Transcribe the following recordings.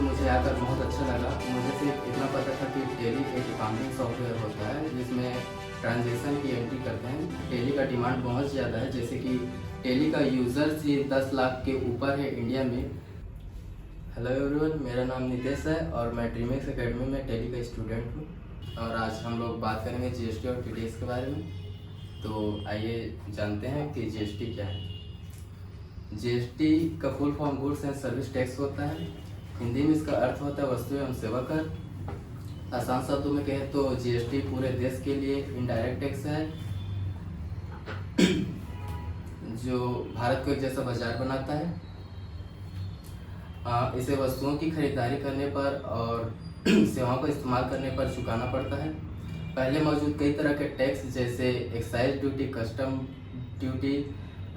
मुझे आकर बहुत अच्छा लगा। मुझे सिर्फ इतना पता था कि टेली एक अकाउंटिंग सॉफ्टवेयर होता है जिसमें ट्रांजैक्शन की एंट्री करते हैं। टेली का डिमांड बहुत ज़्यादा है, जैसे कि टेली का यूज़र्स ही 10 लाख के ऊपर है इंडिया में। हेलो एवरीवन, मेरा नाम नितेश है और मैं ड्रीमेक्स एकेडमी में टेली का स्टूडेंट हूँ। और आज हम लोग बात करेंगे जीएसटी और टीडीएस के बारे में। तो आइए जानते हैं कि जीएसटी क्या है। जीएसटी का full form goods and service tax होता है। हिंदी में इसका अर्थ होता है वस्तु एवं सेवा कर। आसान शब्दों में कहें तो जीएसटी पूरे देश के लिए इनडायरेक्ट टैक्स है जो भारत को एक जैसा बाजार बनाता है। इसे वस्तुओं की खरीदारी करने पर और सेवाओं का इस्तेमाल करने पर चुकाना पड़ता है। पहले मौजूद कई तरह के टैक्स जैसे excise duty, custom duty,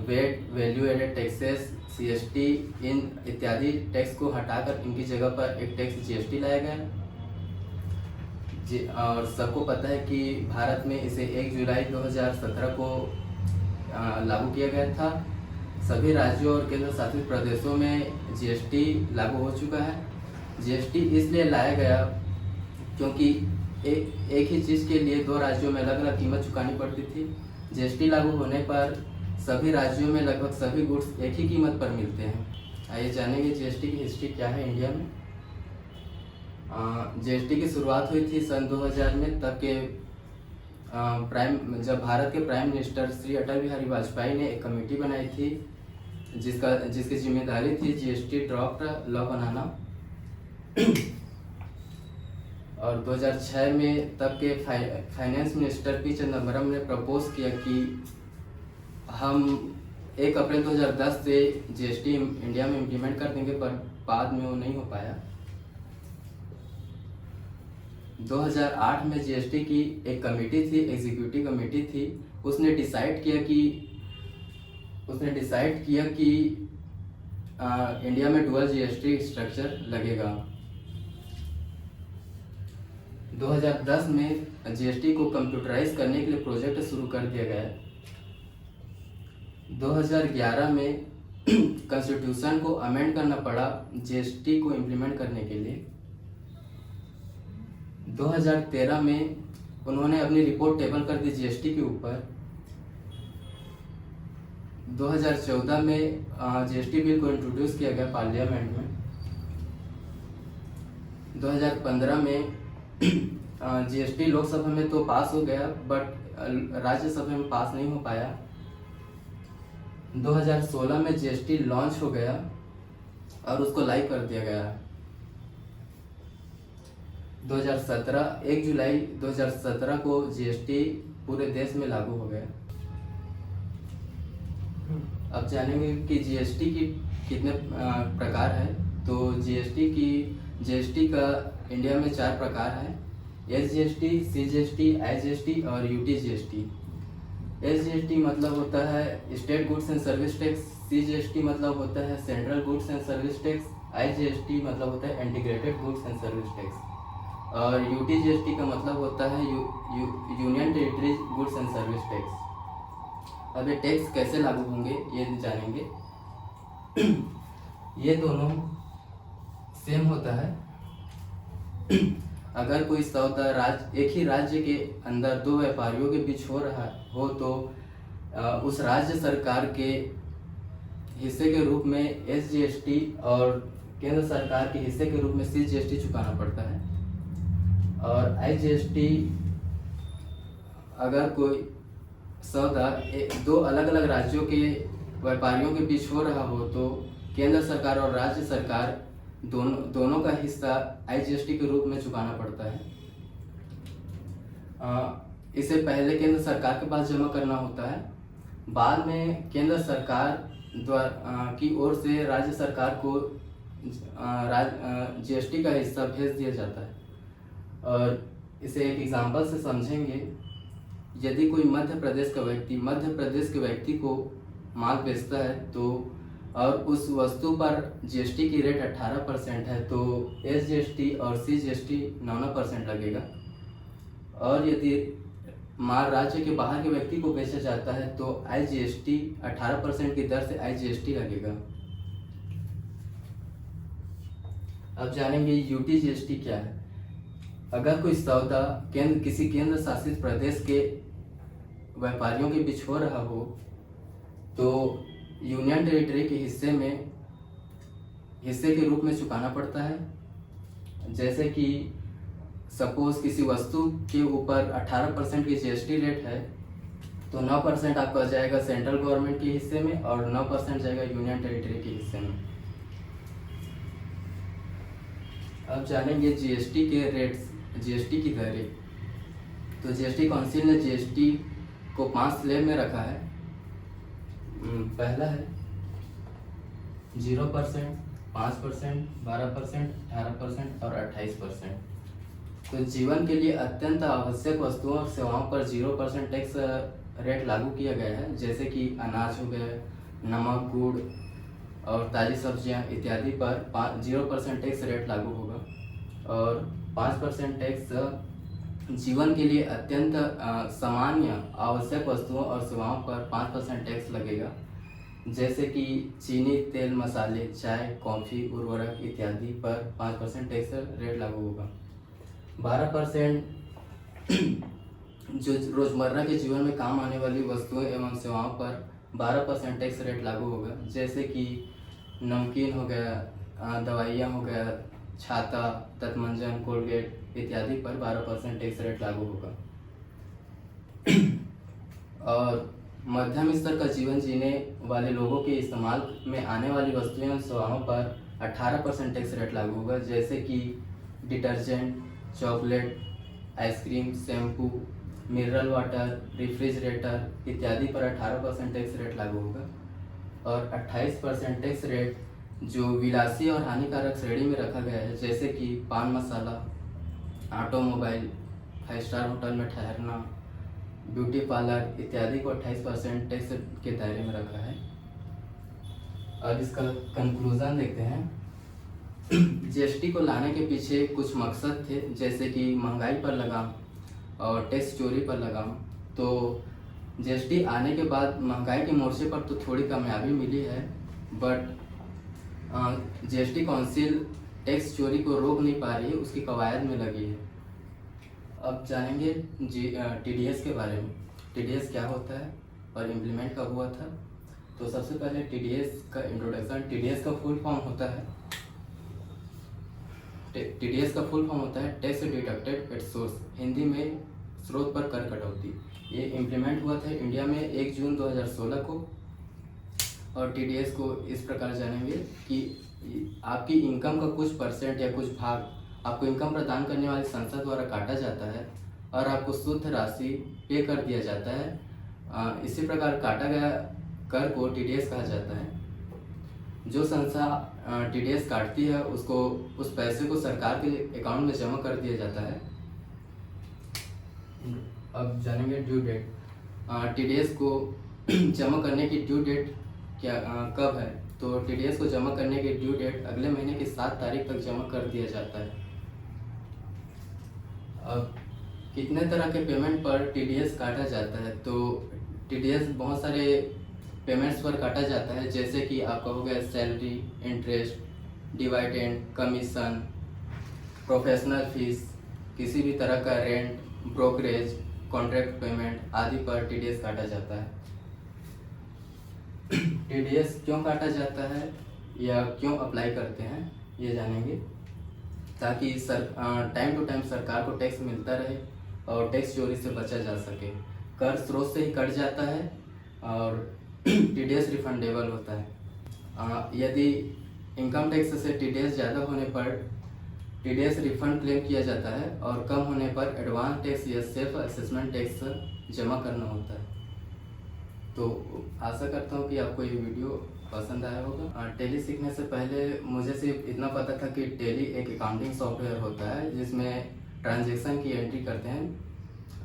VAT, value added taxes, CST, इन इत्यादि टैक्स को हटाकर इनकी जगह पर एक टैक्स जीएसटी लाया गया। और सबको पता है कि भारत में इसे 1 जुलाई 2017 को लागू किया गया था। सभी राज्यों और केंद्र शासित प्रदेशों में जीएसटी लागू हो चुका है। जीएसटी इसलिए लाया गया क्योंकि एक ही चीज़ के लिए 2 राज्यों में अलग अलग कीमत चुकानी पड़ती थी। जीएसटी लागू होने पर सभी राज्यों में लगभग सभी गुड्स एक ही कीमत पर मिलते हैं। आइए जानेंगे जीएसटी की हिस्ट्री क्या है इंडिया में। जीएसटी की शुरुआत हुई थी सन 2000 में। तब के जब भारत के प्राइम मिनिस्टर श्री अटल बिहारी वाजपेयी ने एक कमेटी बनाई थी जिसकी जिम्मेदारी थी जीएसटी ड्राफ्ट लॉ बनाना। और 2006 में तब के फाइनेंस मिनिस्टर पी चिदम्बरम ने प्रपोज किया कि हम 1 अप्रैल 2010 से जीएसटी इंडिया में इम्प्लीमेंट कर देंगे, पर बाद में वो नहीं हो पाया। 2008 में जीएसटी की एक कमेटी थी, एग्जीक्यूटिव कमेटी थी। उसने डिसाइड किया कि इंडिया में डुअल जीएसटी स्ट्रक्चर लगेगा। 2010 में जीएसटी को कंप्यूटराइज करने के लिए प्रोजेक्ट शुरू कर दिया गया। 2011 में कॉन्स्टिट्यूशन को अमेंड करना पड़ा जीएसटी को इम्प्लीमेंट करने के लिए। 2013 में उन्होंने अपनी रिपोर्ट टेबल कर दी जीएसटी के ऊपर। 2014 में जीएसटी बिल को इंट्रोड्यूस किया गया पार्लियामेंट में। 2015 में जीएसटी लोकसभा में तो पास हो गया, बट राज्यसभा में पास नहीं हो पाया। 2016 में जीएसटी लॉन्च हो गया और उसको लाइव कर दिया गया। 2017 1 जुलाई 2017 को जीएसटी पूरे देश में लागू हो गया। अब जानेंगे कि जीएसटी की कितने प्रकार है। तो जीएसटी का इंडिया में 4 प्रकार है: एसजीएसटी, सीजीएसटी, आईजीएसटी और यूटीजीएसटी। एसजीएसटी मतलब होता है state goods and service tax, CGST मतलब होता है central goods and service tax, IGST मतलब होता है integrated goods and service tax, और यूटीजीएसटी का मतलब होता है union territory goods and service tax. अब ये टैक्स कैसे लागू होंगे ये जानेंगे। ये दोनों सेम होता है। अगर कोई सौदा एक ही राज्य के अंदर 2 व्यापारियों के बीच हो रहा हो तो उस राज्य सरकार के हिस्से के रूप में एसजीएसटी और केंद्र सरकार के हिस्से के रूप में सीजीएसटी चुकाना पड़ता है। और आईजीएसटी, अगर कोई सौदा 2 अलग अलग राज्यों के व्यापारियों के बीच हो रहा हो तो केंद्र सरकार और राज्य सरकार दोनों का हिस्सा आईजीएसटी के रूप में चुकाना पड़ता है। इसे पहले केंद्र सरकार के पास जमा करना होता है, बाद में केंद्र सरकार की ओर से राज्य सरकार को जीएसटी का हिस्सा भेज दिया जाता है। और इसे एक एग्जांपल से समझेंगे। यदि कोई मध्य प्रदेश के व्यक्ति को माल बेचता है तो और उस वस्तु पर जीएसटी की रेट 18% है तो एसजीएसटी और सीजीएसटी 9% लगेगा। और यदि माल राज्य के बाहर के व्यक्ति को बेचा जाता है तो आईजीएसटी 18% की दर से आईजीएसटी लगेगा। अब जानेंगे यूटीजीएसटी क्या है। अगर कोई सौदा किसी केंद्र शासित प्रदेश के व्यापारियों के बीच हो रहा हो तो यूनियन टेरिटरी के हिस्से के रूप में चुकाना पड़ता है। जैसे कि सपोज किसी वस्तु के ऊपर 18% की जीएसटी रेट है तो 9% आपका जाएगा सेंट्रल गवर्नमेंट के हिस्से में और 9% जाएगा यूनियन टेरिटरी के हिस्से में। अब जानेंगे जीएसटी के रेट्स, जीएसटी की दरें। तो जीएसटी काउंसिल ने जीएसटी को 5 स्लैब में रखा है। पहला है 0%, 5%, 12%, 18% और 28%। तो जीवन के लिए अत्यंत आवश्यक वस्तुओं और सेवाओं पर 0% टैक्स रेट लागू किया गया है। जैसे कि अनाज हो गया, नमक, गुड़ और ताज़ी सब्जियां इत्यादि पर 0% टैक्स रेट लागू होगा। और 5% टैक्स जीवन के लिए अत्यंत सामान्य आवश्यक वस्तुओं और सेवाओं पर 5% टैक्स लगेगा। जैसे कि चीनी, तेल, मसाले, चाय, कॉफ़ी, उर्वरक इत्यादि पर 5% टैक्स रेट लागू होगा। 12% जो रोज़मर्रा के जीवन में काम आने वाली वस्तुएं एवं सेवाओं पर 12% टैक्स रेट लागू होगा। जैसे कि नमकीन हो गया, दवाइयाँ हो गया, छाता, तत्मंजन, कोलगेट इत्यादि पर 12% टैक्स रेट लागू होगा। और मध्यम स्तर का जीवन जीने वाले लोगों के इस्तेमाल में आने वाली वस्तुएं और सेवाओं पर 18% टैक्स रेट लागू होगा। जैसे कि detergent, chocolate, ice cream, shampoo, mineral water, refrigerator इत्यादि पर 18% टैक्स रेट लागू होगा। और 28% टैक्स रेट जो विलासी और हानिकारक श्रेणी में रखा गया है, जैसे कि पान मसाला, ऑटोमोबाइल, 5 स्टार होटल में ठहरना, ब्यूटी पार्लर इत्यादि को 28% टैक्स के दायरे में रखा है। अब इसका कंक्लूजन देखते हैं। जीएसटी को लाने के पीछे कुछ मकसद थे, जैसे कि महंगाई पर लगाम और टैक्स चोरी पर लगाम। तो जीएसटी आने के बाद महंगाई के मोर्चे पर तो थोड़ी कामयाबी मिली है, बट जीएसटी काउंसिल टैक्स चोरी को रोक नहीं पा रही है, उसकी कवायद में लगी है। अब जानेंगे टीडीएस के बारे में। टीडीएस क्या होता है और इम्प्लीमेंट कब हुआ था। तो सबसे पहले टीडीएस का इंट्रोडक्शन। टीडीएस का फुल फॉर्म होता है tax deducted at source, Hindi में स्रोत पर कर कटौती। ये इम्प्लीमेंट हुआ था इंडिया में 1 जून 2016 को। और टीडीएस को इस प्रकार जानेंगे कि आपकी इनकम का कुछ परसेंट या कुछ भाग आपको इनकम प्रदान करने वाली संस्था द्वारा काटा जाता है और आपको शुद्ध राशि पे कर दिया जाता है। इसी प्रकार काटा गया कर को टीडीएस कहा जाता है। जो संस्था टीडीएस काटती है उसको उस पैसे को सरकार के अकाउंट में जमा कर दिया जाता है। अब जानेंगे ड्यू डेट। टीडीएस को जमा करने की ड्यू डेट कब है। तो टीडीएस को जमा करने की ड्यू डेट अगले महीने की 7 तारीख तक जमा कर दिया जाता है। अब कितने तरह के पेमेंट पर टीडीएस काटा जाता है। तो टीडीएस बहुत सारे पेमेंट्स पर काटा जाता है, जैसे कि आपका हो गया salary, interest, dividend, commission, professional fees, किसी भी तरह का रेंट, ब्रोकरेज, कॉन्ट्रैक्ट पेमेंट आदि पर टीडीएस काटा जाता है। टीडीएस क्यों काटा जाता है या क्यों अप्लाई करते हैं ये जानेंगे, ताकि टाइम टू टाइम सरकार को टैक्स मिलता रहे और टैक्स चोरी से बचा जा सके। कर स्रोत से ही कट जाता है और टीडीएस रिफंडेबल होता है। यदि इनकम टैक्स से टीडीएस ज़्यादा होने पर टीडीएस रिफंड क्लेम किया जाता है और कम होने पर एडवांस टैक्स या सेल्फ असेसमेंट टैक्स जमा करना होता है। तो आशा करता हूँ कि आपको ये वीडियो पसंद आया होगा। टैली सीखने से पहले मुझे सिर्फ इतना पता था कि टैली एक अकाउंटिंग सॉफ्टवेयर होता है जिसमें ट्रांजैक्शन की एंट्री करते हैं,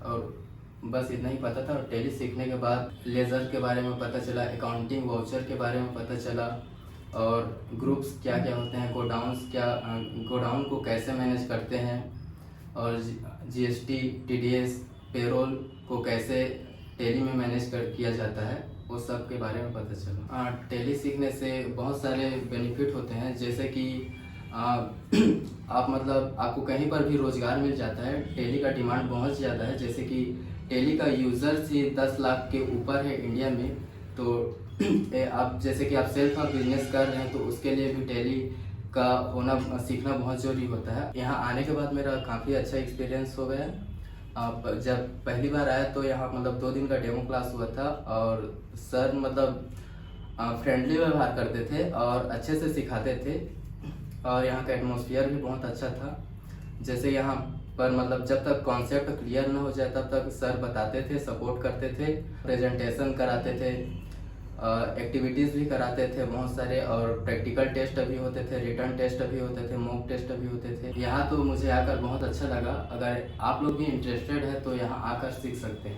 और बस इतना ही पता था। और टैली सीखने के बाद लेजर के बारे में पता चला, अकाउंटिंग वाउचर के बारे में पता चला, और ग्रुप्स क्या क्या होते हैं, गोडाउन को कैसे मैनेज करते हैं, और जीएसटी, टीडीएस, पेरोल को कैसे टैली में मैनेज किया जाता है, वो सब के बारे में पता चला। टैली सीखने से बहुत सारे बेनिफिट होते हैं, जैसे कि आप मतलब आपको कहीं पर भी रोज़गार मिल जाता है। टेली का डिमांड बहुत ज़्यादा है, जैसे कि टेली का यूज़र्स ही 10 लाख के ऊपर है इंडिया में। तो आप जैसे कि आप सेल्फ बिजनेस कर रहे हैं तो उसके लिए भी टेली का होना सीखना बहुत ज़रूरी होता है। यहाँ आने के बाद मेरा काफ़ी अच्छा एक्सपीरियंस हो गया। अब जब पहली बार आया तो यहाँ मतलब 2 दिन का डेमो क्लास हुआ था और सर मतलब फ्रेंडली व्यवहार करते थे और अच्छे से सिखाते थे और यहाँ का एटमॉस्फेयर भी बहुत अच्छा था। जैसे यहाँ पर मतलब जब तक कॉन्सेप्ट क्लियर ना हो जाए तब तक सर बताते थे, सपोर्ट करते थे, प्रेजेंटेशन कराते थे, एक्टिविटीज़ भी कराते थे बहुत सारे, और प्रैक्टिकल टेस्ट भी होते थे, रिटर्न टेस्ट भी होते थे, मॉक टेस्ट भी होते थे। यहाँ तो मुझे आकर बहुत अच्छा लगा। अगर आप लोग भी इंटरेस्टेड है तो यहाँ आकर सीख सकते हैं।